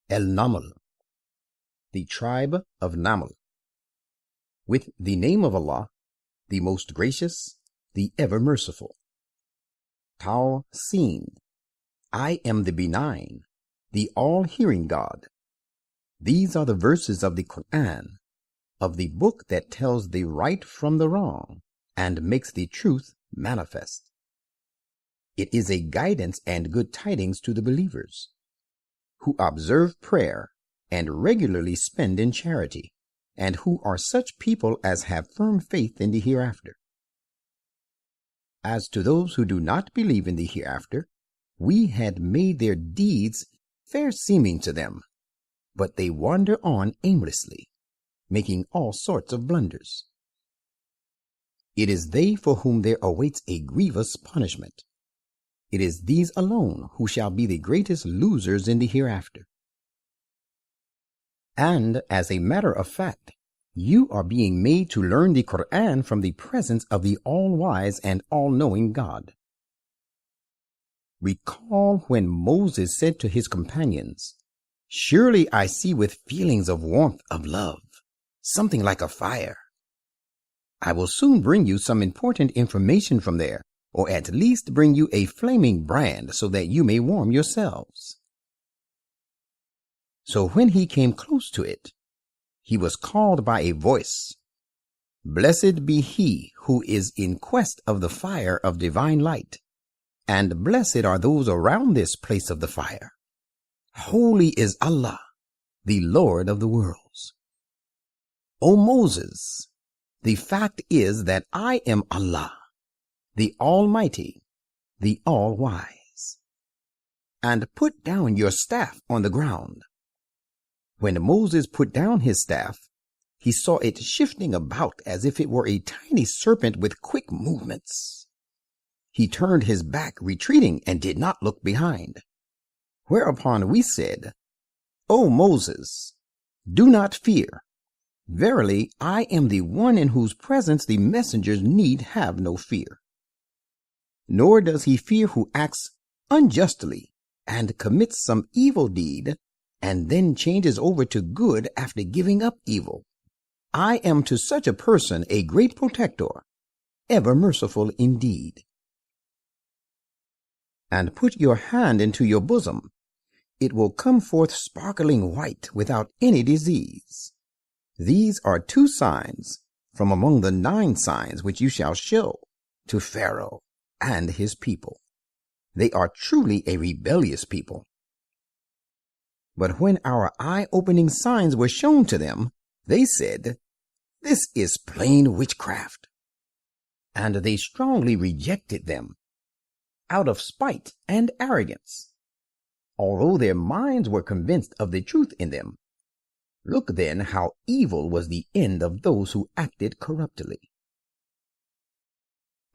An-Naml, the tribe of Naml. With the name of Allah, the most gracious, the ever merciful. Taw-Seen, I am the benign, the all-hearing God. These are the verses of the Quran, of the book that tells the right from the wrong and makes the truth manifest. It is a guidance and good tidings to the believers who observe prayer and regularly spend in charity, and who are such people as have firm faith in the hereafter. As to those who do not believe in the hereafter, we had made their deeds fair seeming to them, but they wander on aimlessly, making all sorts of blunders. It is they for whom there awaits a grievous punishment. It is these alone who shall be the greatest losers in the hereafter. And as a matter of fact, you are being made to learn the Quran from the presence of the all-wise and all-knowing God. Recall when Moses said to his companions, "Surely I see with feelings of warmth of love, something like a fire. I will soon bring you some important information from there, or at least bring you a flaming brand so that you may warm yourselves." So when he came close to it, he was called by a voice, "Blessed be he who is in quest of the fire of divine light, and blessed are those around this place of the fire. Holy is Allah, the Lord of the worlds." O Moses, the fact is that I am Allah, the Almighty, the All-Wise. And put down your staff on the ground. When Moses put down his staff, he saw it shifting about as if it were a tiny serpent with quick movements. He turned his back, retreating, and did not look behind. Whereupon we said, "O Moses, do not fear. Verily, I am the one in whose presence the messengers need have no fear. Nor does he fear who acts unjustly and commits some evil deed and then changes over to good after giving up evil. I am to such a person a great protector, ever merciful indeed." And put your hand into your bosom. It will come forth sparkling white without any disease. These are 2 signs from among the 9 signs which you shall show to Pharaoh and his people. They are truly a rebellious people. But when our eye-opening signs were shown to them, they said, "This is plain witchcraft." And they strongly rejected them, out of spite and arrogance, although their minds were convinced of the truth in them. Look then how evil was the end of those who acted corruptly.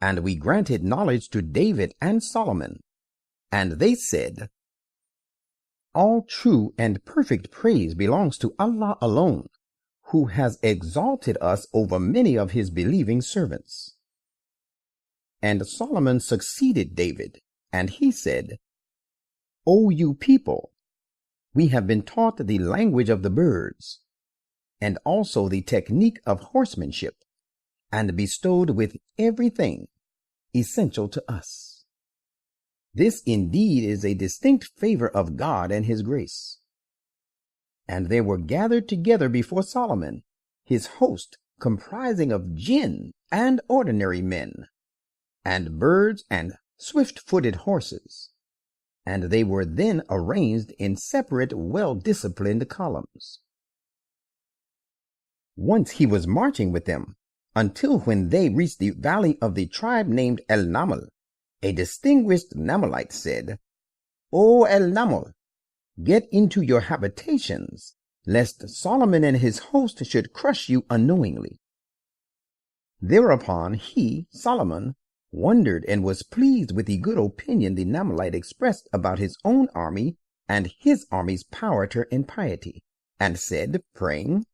And we granted knowledge to David and Solomon, and they said, "All true and perfect praise belongs to Allah alone, who has exalted us over many of his believing servants." And Solomon succeeded David, and he said, "O you people, we have been taught the language of the birds, and also the technique of horsemanship, and bestowed with everything essential to us. This indeed is a distinct favor of God and his grace." And there were gathered together before Solomon his host, comprising of jinn and ordinary men, and birds and swift-footed horses, and they were then arranged in separate, well-disciplined columns. Once he was marching with them, until when they reached the valley of the tribe named An-Naml, a distinguished Namlite said, "O An-Naml, get into your habitations, lest Solomon and his host should crush you unknowingly." Thereupon he, Solomon, wondered and was pleased with the good opinion the Namlite expressed about his own army and his army's power and piety, and said, praying,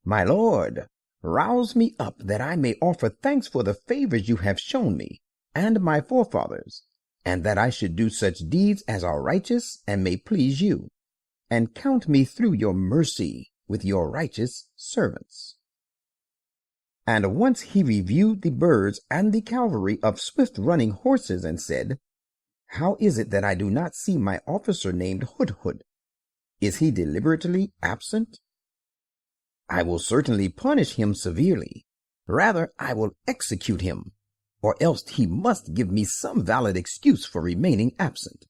"My Lord, rouse me up that I may offer thanks for the favors you have shown me and my forefathers, and that I should do such deeds as are righteous and may please you." and count me through your mercy with your righteous servants. And once he reviewed the birds and the cavalry of swift-running horses and said, How is it that I do not see my officer named Hudhud? Is he deliberately absent? I will certainly punish him severely. Rather, I will execute him, or else he must give me some valid excuse for remaining absent.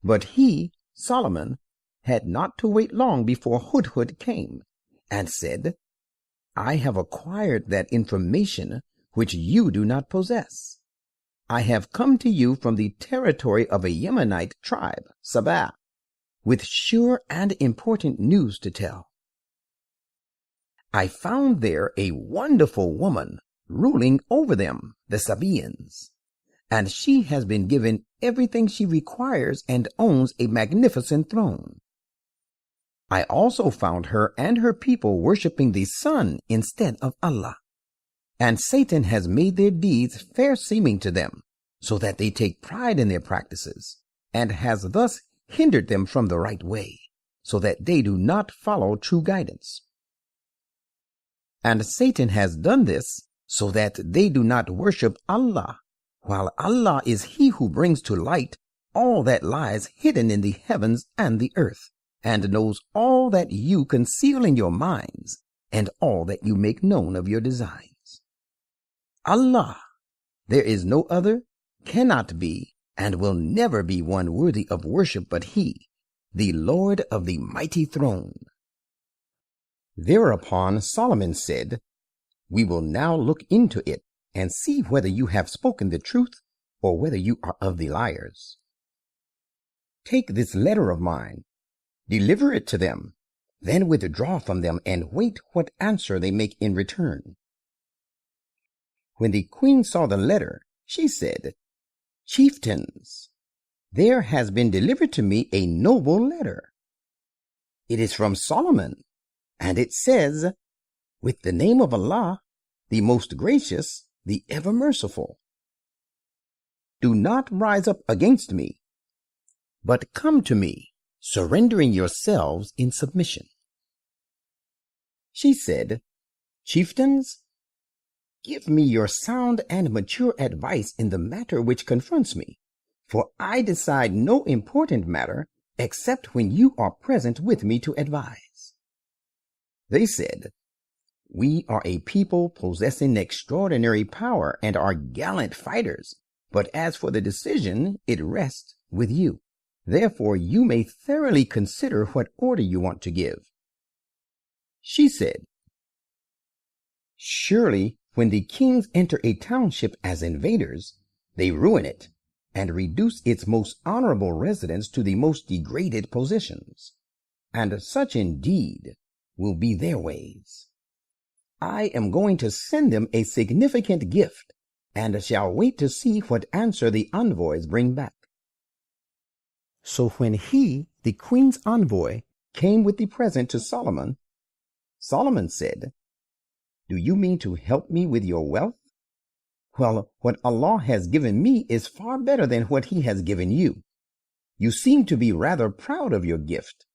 But he, Solomon, had not to wait long before Hudhud came, and said, I have acquired that information which you do not possess. I have come to you from the territory of a Yemenite tribe, Sabah, with sure and important news to tell. I found there a wonderful woman ruling over them, the Sabaeans, and she has been given everything she requires and owns a magnificent throne. I also found her and her people worshiping the sun instead of Allah, and Satan has made their deeds fair seeming to them, so that they take pride in their practices, and has thus hindered them from the right way, so that they do not follow true guidance. And Satan has done this so that they do not worship Allah, while Allah is He who brings to light all that lies hidden in the heavens and the earth, and knows all that you conceal in your minds, and all that you make known of your designs. Allah, there is no other, cannot be, and will never be one worthy of worship but He, the Lord of the mighty throne. Thereupon Solomon said, We will now look into it, and see whether you have spoken the truth, or whether you are of the liars. Take this letter of mine, deliver it to them, then withdraw from them, and wait what answer they make in return. When the queen saw the letter, she said, Chieftains, there has been delivered to me a noble letter. It is from Solomon, and it says, With the name of Allah, the most gracious, the ever merciful. Do not rise up against me, but come to me, surrendering yourselves in submission. She said, Chieftains, give me your sound and mature advice in the matter which confronts me, for I decide no important matter except when you are present with me to advise. They said, We are a people possessing extraordinary power and are gallant fighters, but as for the decision, it rests with you. Therefore, you may thoroughly consider what order you want to give. She said, Surely, when the kings enter a township as invaders, they ruin it and reduce its most honorable residents to the most degraded positions. And such indeed will be their ways. I am going to send them a significant gift, and shall wait to see what answer the envoys bring back. So when he, the queen's envoy, came with the present to Solomon, Solomon said, Do you mean to help me with your wealth? Well, what Allah has given me is far better than what He has given you. You seem to be rather proud of your gift.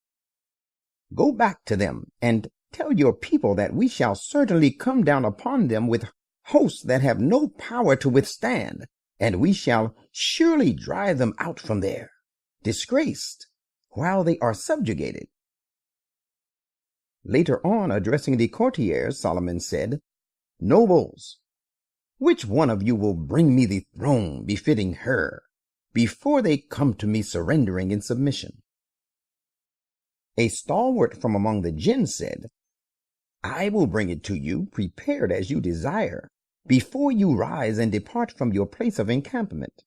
Go back to them and tell your people that we shall certainly come down upon them with hosts that have no power to withstand, and we shall surely drive them out from there, disgraced, while they are subjugated. Later on, addressing the courtiers, Solomon said, Nobles, which one of you will bring me the throne befitting her, before they come to me surrendering in submission? A stalwart from among the jinn said, I will bring it to you, prepared as you desire, before you rise and depart from your place of encampment.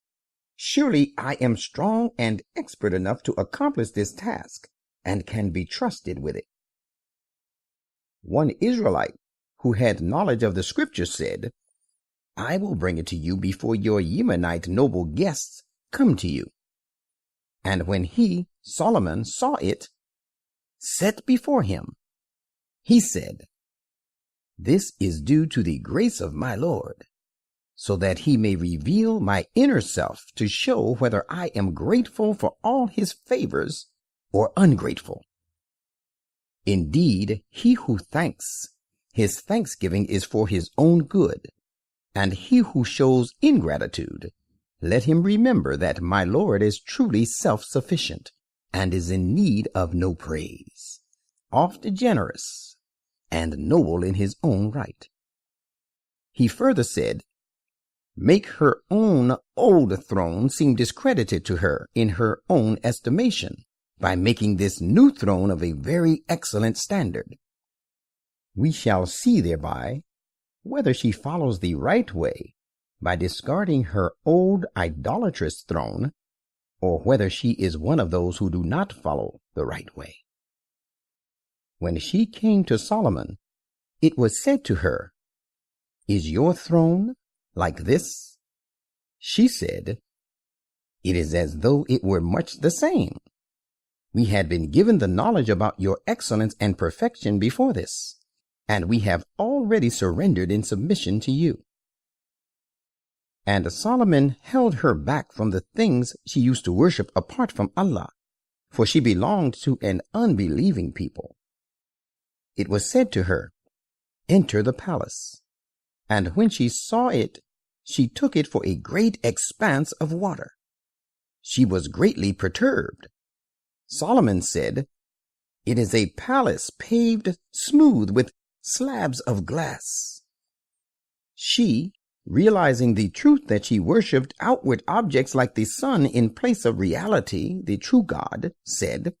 Surely I am strong and expert enough to accomplish this task, and can be trusted with it. One Israelite, who had knowledge of the scriptures, said, I will bring it to you before your Yemenite noble guests come to you. And when he, Solomon, saw it set before him, he said, This is due to the grace of my Lord, so that He may reveal my inner self to show whether I am grateful for all His favors or ungrateful. Indeed, he who thanks, his thanksgiving is for his own good, and he who shows ingratitude, let him remember that my Lord is truly self-sufficient and is in need of no praise, oft generous, and noble in his own right. He further said, make her own old throne seem discredited to her in her own estimation by making this new throne of a very excellent standard. We shall see thereby whether she follows the right way by discarding her old idolatrous throne, or whether she is one of those who do not follow the right way. When she came to Solomon, it was said to her, is your throne like this? She said, it is as though it were much the same. We had been given the knowledge about your excellence and perfection before this, and we have already surrendered in submission to you. And Solomon held her back from the things she used to worship apart from Allah, for she belonged to an unbelieving people. It was said to her, enter the palace. And when she saw it, she took it for a great expanse of water. She was greatly perturbed. Solomon said, it is a palace paved smooth with slabs of glass. She, realizing the truth that she worshipped outward objects like the sun in place of reality, the true God, said,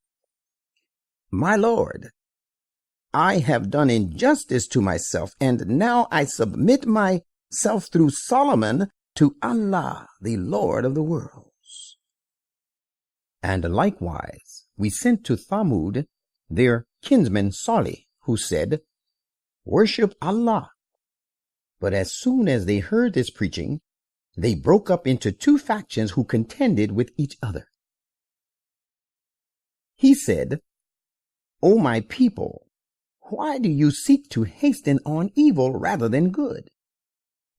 my Lord, I have done injustice to myself, and now I submit myself through Solomon to Allah, the Lord of the worlds. And likewise, we sent to Thamud their kinsman Salih, who said, worship Allah. But as soon as they heard this preaching, they broke up into two factions who contended with each other. He said, O my people, why do you seek to hasten on evil rather than good?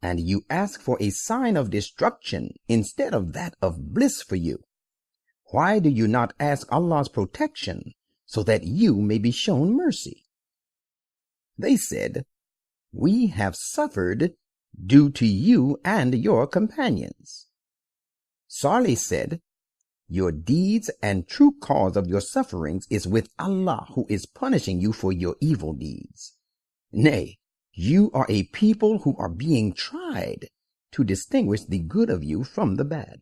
And you ask for a sign of destruction instead of that of bliss for you. Why do you not ask Allah's protection so that you may be shown mercy? They said, we have suffered due to you and your companions. Salih said, your deeds and true cause of your sufferings is with Allah, who is punishing you for your evil deeds. Nay, you are a people who are being tried to distinguish the good of you from the bad.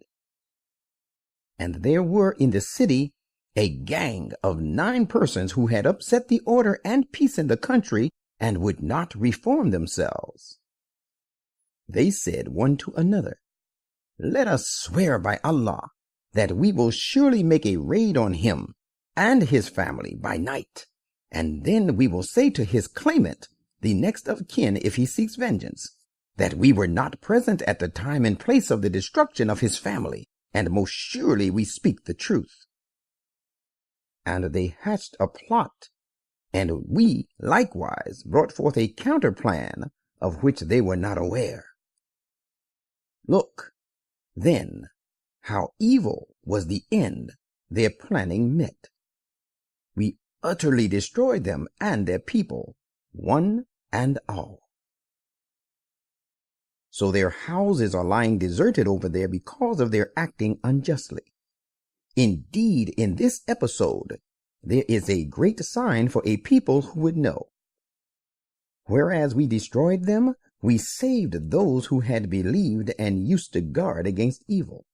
And there were in the city a gang of 9 persons who had upset the order and peace in the country and would not reform themselves. They said one to another, let us swear by Allah that we will surely make a raid on him and his family by night, and then we will say to his claimant, the next of kin if he seeks vengeance, that we were not present at the time and place of the destruction of his family, and most surely we speak the truth. And they hatched a plot, and we likewise brought forth a counterplan of which they were not aware. Look, then, how evil was the end their planning met. We utterly destroyed them and their people, one and all. So their houses are lying deserted over there because of their acting unjustly. Indeed, in this episode, there is a great sign for a people who would know. Whereas we destroyed them, we saved those who had believed and used to guard against evil.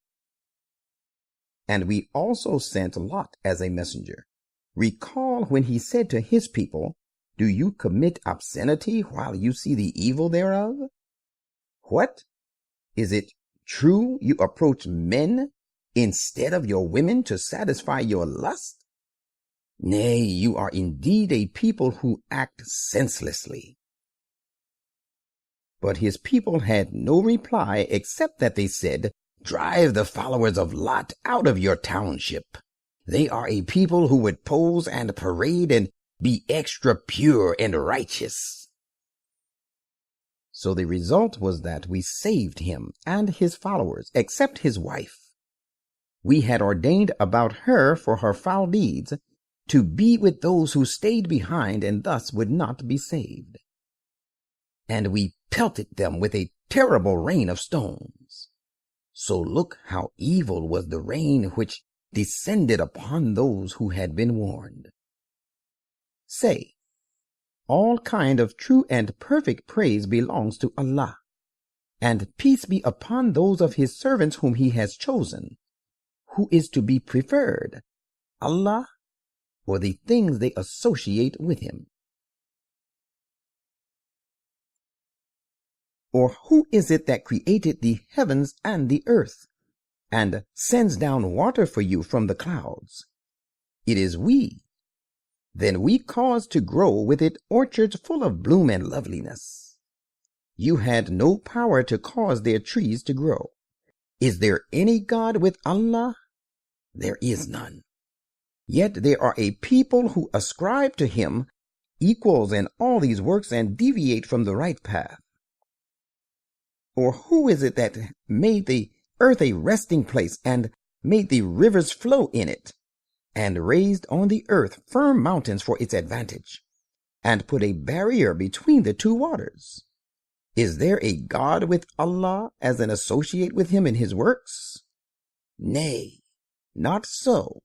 And we also sent Lot as a messenger. Recall when he said to his people, do you commit obscenity while you see the evil thereof? What? Is it true you approach men instead of your women to satisfy your lust? Nay, you are indeed a people who act senselessly. But his people had no reply except that they said, drive the followers of Lot out of your township. They are a people who would pose and parade and be extra pure and righteous. So the result was that we saved him and his followers, except his wife. we had ordained about her for her foul deeds to be with those who stayed behind and thus would not be saved. And we pelted them with a terrible rain of stones. So look how evil was the rain which descended upon those who had been warned. Say, all kind of true and perfect praise belongs to Allah, and peace be upon those of his servants whom he has chosen. Who is to be preferred, Allah or the things they associate with him? Or who is it that created the heavens and the earth, and sends down water for you from the clouds? It is we. Then we cause to grow with it orchards full of bloom and loveliness. You had no power to cause their trees to grow. Is there any God with Allah? There is none. Yet there are a people who ascribe to him equals in all these works and deviate from the right path. Or who is it that made the earth a resting place and made the rivers flow in it, and raised on the earth firm mountains for its advantage, and put a barrier between the two waters? Is there a God with Allah as an associate with him in his works? Nay, not so.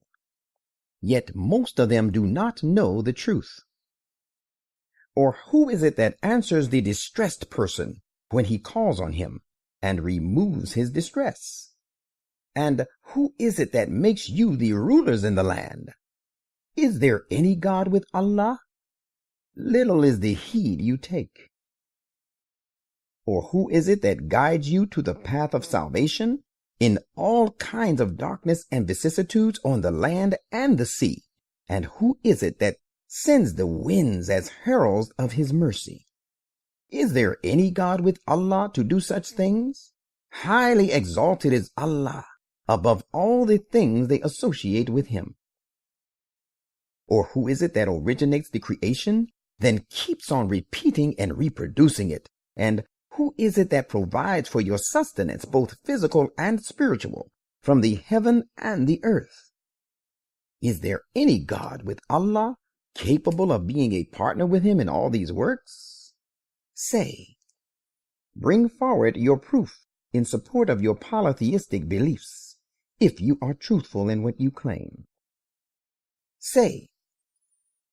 Yet most of them do not know the truth. Or who is it that answers the distressed person when he calls on him, and removes his distress? And who is it that makes you the rulers in the land? Is there any God with Allah? Little is the heed you take. Or who is it that guides you to the path of salvation in all kinds of darkness and vicissitudes on the land and the sea? And who is it that sends the winds as heralds of his mercy? Is there any God with Allah to do such things? Highly exalted is Allah above all the things they associate with him. Or who is it that originates the creation, then keeps on repeating and reproducing it? And who is it that provides for your sustenance, both physical and spiritual, from the heaven and the earth? Is there any God with Allah capable of being a partner with him in all these works? Say, bring forward your proof in support of your polytheistic beliefs, if you are truthful in what you claim. Say,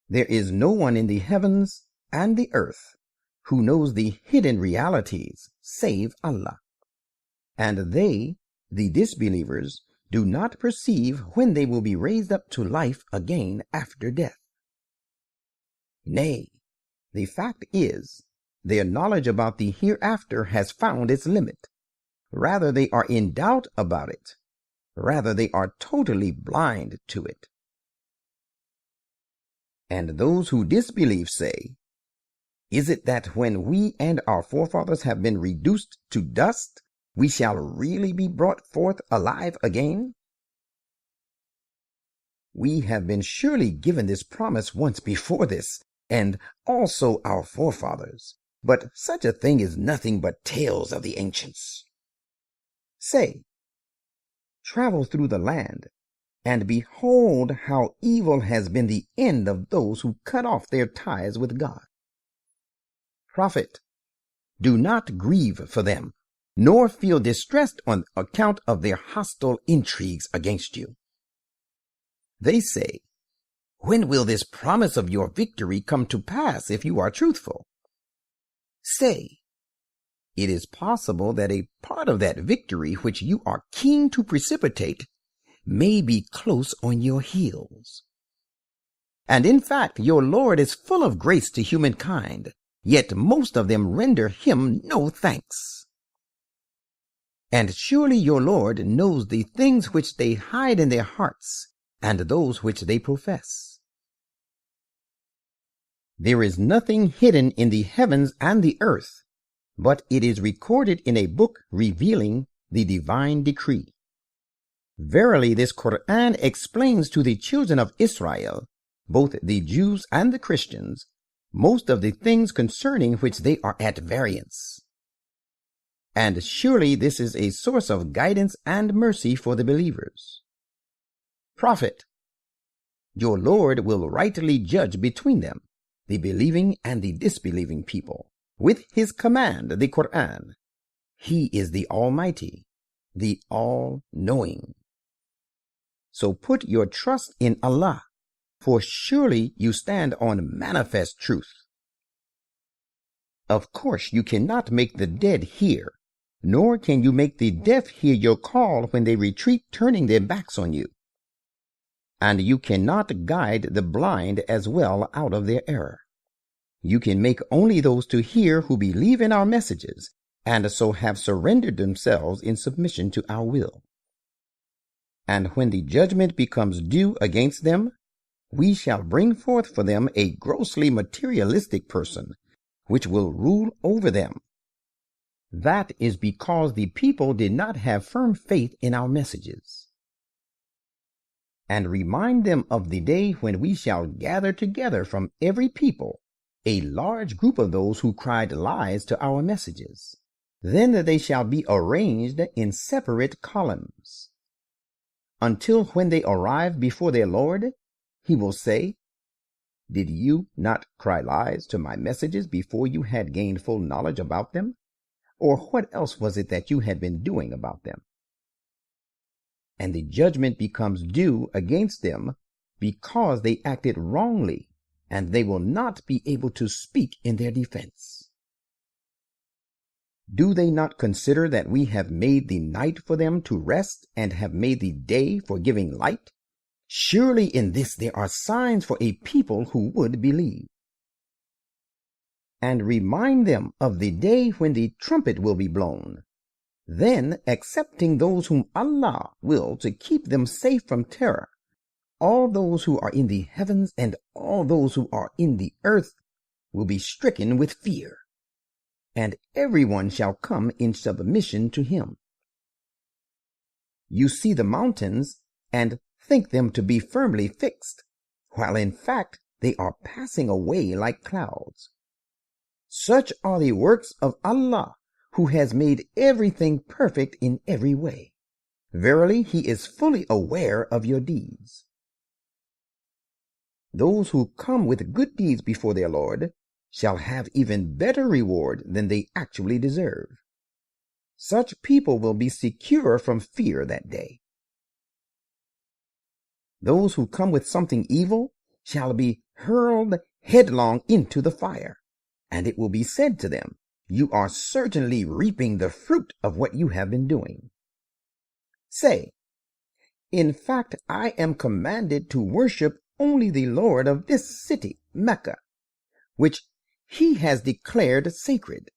there is no one in the heavens and the earth who knows the hidden realities save Allah. And they, the disbelievers, do not perceive when they will be raised up to life again after death. Nay, the fact is, their knowledge about the hereafter has found its limit. Rather, they are in doubt about it. Rather, they are totally blind to it. And those who disbelieve say, is it that when we and our forefathers have been reduced to dust, we shall really be brought forth alive again? We have been surely given this promise once before this, and also our forefathers, but such a thing is nothing but tales of the ancients. Say, travel through the land, and behold how evil has been the end of those who cut off their ties with God. Prophet, do not grieve for them, nor feel distressed on account of their hostile intrigues against you. They say, when will this promise of your victory come to pass if you are truthful? Say, it is possible that a part of that victory which you are keen to precipitate may be close on your heels. And in fact, your Lord is full of grace to humankind, yet most of them render him no thanks. And surely your Lord knows the things which they hide in their hearts, and those which they profess. There is nothing hidden in the heavens and the earth, but it is recorded in a book revealing the divine decree. Verily, this Quran explains to the children of Israel, both the Jews and the Christians, most of the things concerning which they are at variance. And surely this is a source of guidance and mercy for the believers. Prophet, your Lord will rightly judge between them, the believing and the disbelieving people, with his command, the Quran. He is the Almighty, the All-Knowing. So put your trust in Allah, for surely you stand on manifest truth. Of course, you cannot make the dead hear, nor can you make the deaf hear your call when they retreat, turning their backs on you. And you cannot guide the blind as well out of their error. You can make only those to hear who believe in our messages, and so have surrendered themselves in submission to our will. And when the judgment becomes due against them, we shall bring forth for them a grossly materialistic person, which will rule over them. That is because the people did not have firm faith in our messages. And remind them of the day when we shall gather together from every people a large group of those who cried lies to our messages. Then they shall be arranged in separate columns, until when they arrive before their Lord, he will say, did you not cry lies to my messages before you had gained full knowledge about them? Or what else was it that you had been doing about them? And the judgment becomes due against them because they acted wrongly, and they will not be able to speak in their defense. Do they not consider that we have made the night for them to rest and have made the day for giving light? Surely in this there are signs for a people who would believe. And remind them of the day when the trumpet will be blown. Then, excepting those whom Allah will to keep them safe from terror, all those who are in the heavens and all those who are in the earth will be stricken with fear, and everyone shall come in submission to him. You see the mountains and think them to be firmly fixed, while in fact they are passing away like clouds. Such are the works of Allah, who has made everything perfect in every way. Verily, he is fully aware of your deeds. Those who come with good deeds before their Lord shall have even better reward than they actually deserve. Such people will be secure from fear that day. Those who come with something evil shall be hurled headlong into the fire, and it will be said to them, you are certainly reaping the fruit of what you have been doing. Say, in fact, I am commanded to worship only the Lord of this city, Mecca, which he has declared sacred.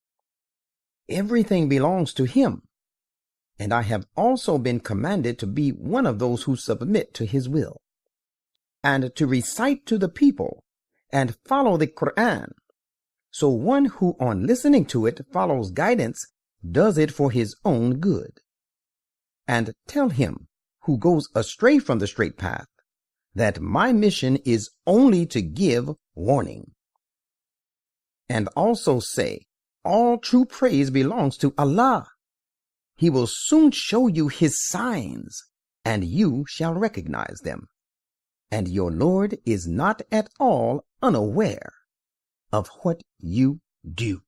Everything belongs to him, and I have also been commanded to be one of those who submit to his will, and to recite to the people and follow the Quran. So one who on listening to it follows guidance does it for his own good. And tell him who goes astray from the straight path that my mission is only to give warning. And also say, all true praise belongs to Allah. He will soon show you his signs, and you shall recognize them. And your Lord is not at all unaware of what you do.